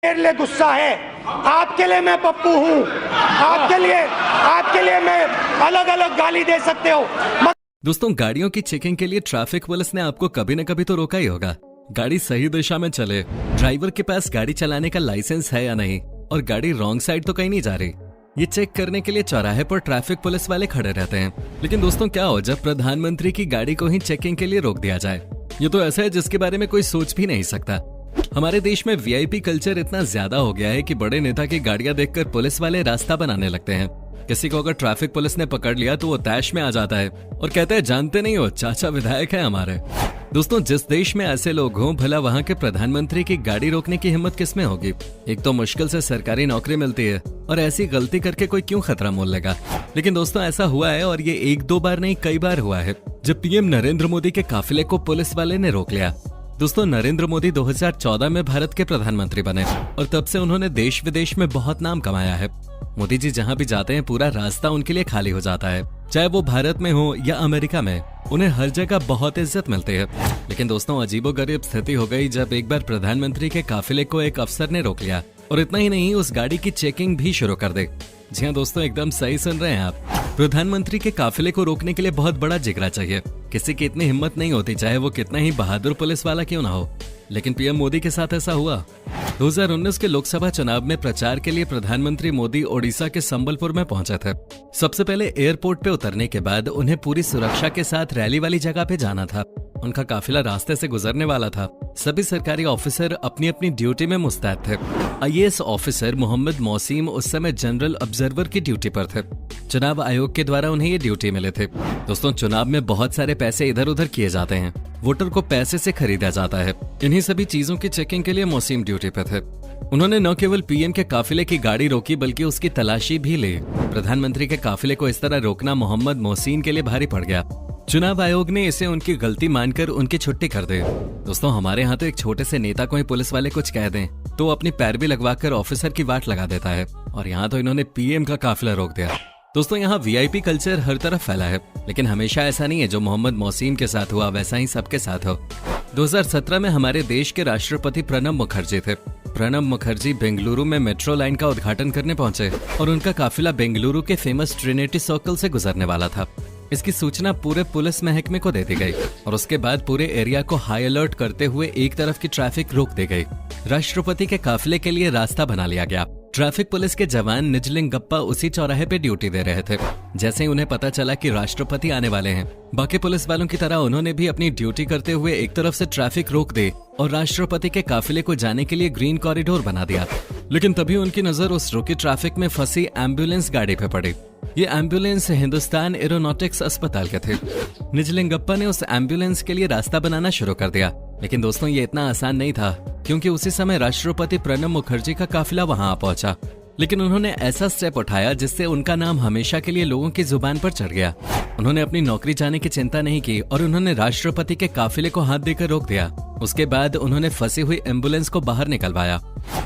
मेरे लिए गुस्सा है, आपके लिए मैं पप्पू हूँ, आपके लिए मैं अलग अलग गाली दे सकते हो। दोस्तों, गाड़ियों की चेकिंग के लिए ट्रैफिक पुलिस ने आपको कभी न कभी तो रोका ही होगा। गाड़ी सही दिशा में चले, ड्राइवर के पास गाड़ी चलाने का लाइसेंस है या नहीं, और गाड़ी रॉन्ग साइड तो कहीं नहीं जा रही, ये चेक करने के लिए चौराहे पर ट्रैफिक पुलिस वाले खड़े रहते हैं। लेकिन दोस्तों, क्या हो जब प्रधानमंत्री की गाड़ी को ही चेकिंग के लिए रोक दिया जाए? ये तो ऐसा है जिसके बारे में कोई सोच भी नहीं सकता। हमारे देश में वीआईपी कल्चर इतना ज्यादा हो गया है कि बड़े नेता की गाड़ियां देखकर पुलिस वाले रास्ता बनाने लगते हैं। किसी को अगर ट्रैफिक पुलिस ने पकड़ लिया तो वो तैश में आ जाता है और कहते हैं, जानते नहीं हो, चाचा विधायक है हमारे। दोस्तों, जिस देश में ऐसे लोग हों, भला वहाँ के प्रधानमंत्री की गाड़ी रोकने की हिम्मत किसमें होगी? एक तो मुश्किल से सरकारी नौकरी मिलती है, और ऐसी गलती करके कोई क्यों खतरा मोल लेगा? लेकिन दोस्तों, ऐसा हुआ है, और ये एक दो बार नहीं कई बार हुआ है, जब पीएम नरेंद्र मोदी के काफिले को पुलिस वाले ने रोक लिया। दोस्तों, नरेंद्र मोदी 2014 में भारत के प्रधानमंत्री बने और तब से उन्होंने देश विदेश में बहुत नाम कमाया है। मोदी जी जहां भी जाते हैं, पूरा रास्ता उनके लिए खाली हो जाता है। चाहे वो भारत में हो या अमेरिका में, उन्हें हर जगह बहुत इज्जत मिलती है। लेकिन दोस्तों, अजीबोगरीब स्थिति हो गई जब एक बार प्रधानमंत्री के काफिले को एक अफसर ने रोक लिया, और इतना ही नहीं, उस गाड़ी की चेकिंग भी शुरू कर दी। जी हाँ दोस्तों, एकदम सही सुन रहे हैं आप। प्रधानमंत्री के काफिले को रोकने के लिए बहुत बड़ा जिगरा चाहिए। किसी की इतनी हिम्मत नहीं होती, चाहे वो कितना ही बहादुर पुलिस वाला क्यों ना हो। लेकिन पीएम मोदी के साथ ऐसा हुआ। 2019 के लोकसभा चुनाव में प्रचार के लिए प्रधानमंत्री मोदी ओडिशा के संबलपुर में पहुंचे थे। सबसे पहले एयरपोर्ट पे उतरने के बाद उन्हें पूरी सुरक्षा के साथ रैली वाली जगह पे जाना था। उनका काफिला रास्ते से गुजरने वाला था। सभी सरकारी ऑफिसर अपनी अपनी ड्यूटी में मुस्तैद थे। आईएएस ऑफिसर मोहम्मद मौसीम उस समय जनरल ऑब्जर्वर की ड्यूटी पर थे। चुनाव आयोग के द्वारा उन्हें ये ड्यूटी मिले थे। दोस्तों, चुनाव में बहुत सारे पैसे इधर उधर किए जाते हैं, वोटर को पैसे से खरीदा जाता है। इन्हीं सभी चीजों की चेकिंग के लिए मौसीम ड्यूटी पे थे। उन्होंने न केवल पीएम के काफिले की गाड़ी रोकी, बल्कि उसकी तलाशी भी ली। प्रधानमंत्री के काफिले को इस तरह रोकना मोहम्मद मौसीम के लिए भारी पड़ गया। चुनाव आयोग ने इसे उनकी गलती मानकर उनकी छुट्टी कर दी। दोस्तों, हमारे यहाँ तो एक छोटे से नेता को ही पुलिस वाले कुछ कह दें तो अपनी पैरवी लगवाकर ऑफिसर की वाट लगा देता है, और यहाँ तो इन्होंने पीएम का काफिला रोक दिया। दोस्तों, यहाँ वीआईपी कल्चर हर तरफ फैला है, लेकिन हमेशा ऐसा नहीं है जो मोहम्मद मौसीम के साथ हुआ वैसा ही सबके साथ हो। 2017 में हमारे देश के राष्ट्रपति प्रणब मुखर्जी थे। प्रणब मुखर्जी बेंगलुरु में मेट्रो लाइन का उद्घाटन करने पहुंचे, और उनका काफिला बेंगलुरु के फेमस ट्रिनिटी सर्कल से गुजरने वाला था। इसकी सूचना पूरे पुलिस महकमे को दे दी गई, और उसके बाद पूरे एरिया को हाई अलर्ट करते हुए एक तरफ की ट्रैफिक रोक दी गई। राष्ट्रपति के काफिले के लिए रास्ता बना लिया गया। ट्रैफिक पुलिस के जवान निजलिंगप्पा उसी चौराहे पे ड्यूटी दे रहे थे। जैसे ही उन्हें पता चला कि राष्ट्रपति आने वाले हैं, बाकी पुलिस वालों की तरह उन्होंने भी अपनी ड्यूटी करते हुए एक तरफ से ट्रैफिक रोक दी और राष्ट्रपति के काफिले को जाने के लिए ग्रीन कॉरिडोर बना दिया। लेकिन तभी उनकी नजर उस रुकी ट्रैफिक में फंसी एम्बुलेंस गाड़ी पे पड़ी। ये एम्बुलेंस हिंदुस्तान एरोनॉटिक्स अस्पताल के थे। निजलिंगप्पा ने उस एम्बुलेंस के लिए रास्ता बनाना शुरू कर दिया। लेकिन दोस्तों, ये इतना आसान नहीं था, क्योंकि उसी समय राष्ट्रपति प्रणब मुखर्जी का काफिला वहां आ पहुंचा। लेकिन उन्होंने ऐसा स्टेप उठाया जिससे उनका नाम हमेशा के लिए लोगों की जुबान पर चढ़ गया। उन्होंने अपनी नौकरी जाने की चिंता नहीं की और उन्होंने राष्ट्रपति के काफिले को हाथ देकर रोक दिया। उसके बाद उन्होंने फंसी हुई एम्बुलेंस को बाहर निकलवाया।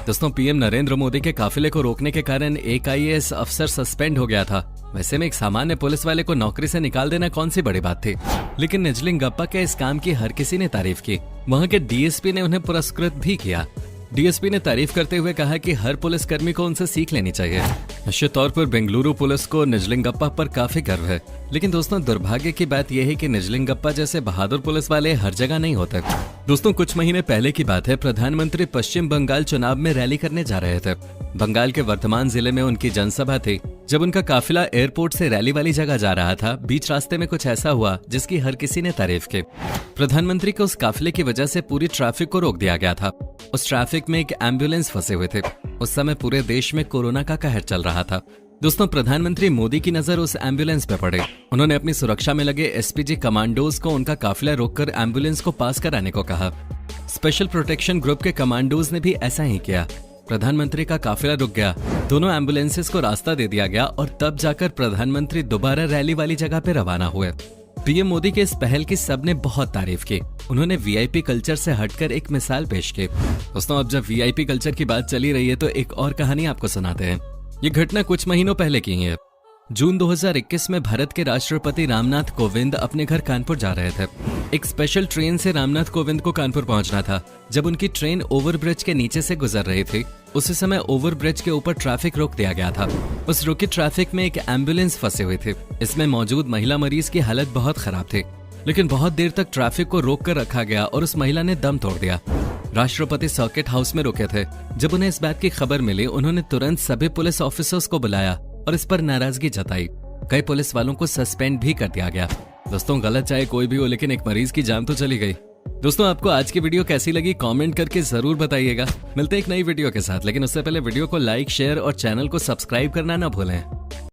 दोस्तों, पीएम नरेंद्र मोदी के काफिले को रोकने के कारण एक आईएएस अफसर सस्पेंड हो गया था। वैसे में एक सामान्य पुलिस वाले को नौकरी से निकाल देना कौन सी बड़ी बात थी, लेकिन निजलिंगप्पा के इस काम की हर किसी ने तारीफ की। वहाँ के डीएसपी ने उन्हें पुरस्कृत भी किया। डीएसपी ने तारीफ करते हुए कहा कि हर पुलिसकर्मी को उनसे सीख लेनी चाहिए। निश्चित तौर पर बेंगलुरु पुलिस को निजलिंगप्पा पर काफी गर्व है। लेकिन दोस्तों, दुर्भाग्य की बात यह है कि निजलिंगप्पा जैसे बहादुर पुलिस वाले हर जगह नहीं होते। दोस्तों, कुछ महीने पहले की बात है, प्रधानमंत्री पश्चिम बंगाल चुनाव में रैली करने जा रहे थे। बंगाल के वर्धमान जिले में उनकी जनसभा थी। जब उनका काफिला एयरपोर्ट से रैली वाली जगह जा रहा था, बीच रास्ते में कुछ ऐसा हुआ जिसकी हर किसी ने तारीफ की। प्रधानमंत्री के उस काफिले की वजह से पूरी ट्रैफिक को रोक दिया गया था। उस ट्रैफिक में एक एम्बुलेंस फंसे हुए थे। उस समय पूरे देश में कोरोना का कहर चल रहा था। दोस्तों, प्रधानमंत्री मोदी की नजर उस एम्बुलेंस पे पड़े। उन्होंने अपनी सुरक्षा में लगे एसपीजी कमांडोज को उनका काफिला रोककर एम्बुलेंस को पास कराने को कहा। स्पेशल प्रोटेक्शन ग्रुप के कमांडोज ने भी ऐसा ही किया। प्रधानमंत्री का काफिला रुक गया, दोनों एम्बुलेंसेस को रास्ता दे दिया गया और तब जाकर प्रधानमंत्री दोबारा रैली वाली जगह पे रवाना हुए। पीएम मोदी के इस पहल की सबने बहुत तारीफ की। उन्होंने वीआईपी कल्चर से हटकर एक मिसाल पेश की। दोस्तों, अब जब वीआईपी कल्चर की बात चली रही है तो एक और कहानी आपको सुनाते हैं। ये घटना कुछ महीनों पहले की है। जून 2021 में भारत के राष्ट्रपति रामनाथ कोविंद अपने घर कानपुर जा रहे थे। एक स्पेशल ट्रेन से रामनाथ कोविंद को कानपुर पहुंचना था। जब उनकी ट्रेन ओवरब्रिज के नीचे से गुजर रही थी, उसी समय ओवरब्रिज के ऊपर ट्रैफिक रोक दिया गया था। उस रुकी ट्रैफिक में एक एम्बुलेंस फंसी हुई थी। इसमें मौजूद महिला मरीज की हालत बहुत खराब थी, लेकिन बहुत देर तक ट्रैफिक को रोक कर रखा गया और उस महिला ने दम तोड़ दिया। राष्ट्रपति सर्किट हाउस में रुके थे। जब उन्हें इस बात की खबर मिली, उन्होंने तुरंत सभी पुलिस ऑफिसर्स को बुलाया और इस पर नाराजगी जताई। कई पुलिस वालों को सस्पेंड भी कर दिया गया। दोस्तों, गलत चाहे कोई भी हो, लेकिन एक मरीज की जान तो चली गई। दोस्तों, आपको आज की वीडियो कैसी लगी कमेंट करके जरूर बताइएगा। मिलते हैं एक नई वीडियो के साथ, लेकिन उससे पहले वीडियो को लाइक, शेयर और चैनल को सब्सक्राइब करना ना भूलें।